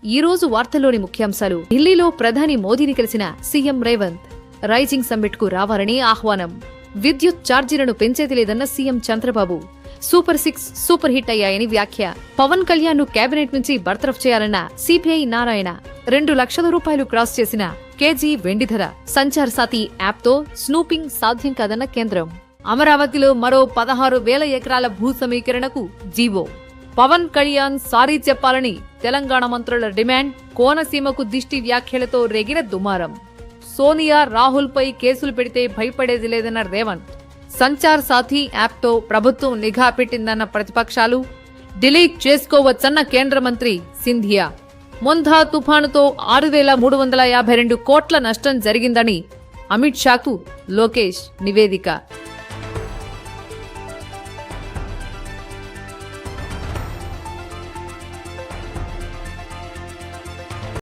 ఈ రోజు వార్తల్లోని ముఖ్యాంశాలు. ఢిల్లీలో ప్రధాని మోదీని కలిసిన సీఎం రేవంత్. రైజింగ్ సమ్మిట్ కు రావాలని ఆహ్వానం. విద్యుత్ ఛార్జీలను పెంచేది లేదన్న CM Chandrababu. Super 6 super hit అయ్యాయని వ్యాఖ్య. పవన్ కళ్యాణ్ ను కేబినెట్ నుంచి బర్తరఫ్ చేయాలన్న సిపిఐ నారాయణ. 2 లక్షల రూపాయలు క్రాస్ చేసిన కేజీ వెండి ధర. సంచార్ సాథీ యాప్ తో స్నూపింగ్ సాధ్యం కాదన్న కేంద్రం. అమరావతిలో మరో 16,000 ఎకరాల భూ సమీకరణకు జీవో. పవన్ కళ్యాణ్ సారీ చెప్పాలని తెలంగాణ మంత్రుల డిమాండ్. కోనసీమకు దిష్టి వ్యాఖ్యలతో రేగిన దుమారం. సోనియా రాహుల్ పై కేసులు పెడితే భయపడేది లేదన్న రేవంత్. సంచార్ సాథీ యాప్ తో ప్రభుత్వం నిఘా పెట్టిందన్న ప్రతిపక్షాలు. డిలీట్ చేసుకోవచ్చన్న కేంద్ర మంత్రి సింధియా. మొంధా తుఫానుతో 6,352 కోట్ల నష్టం జరిగిందని అమిత్ షాకు లోకేష్ నివేదిక.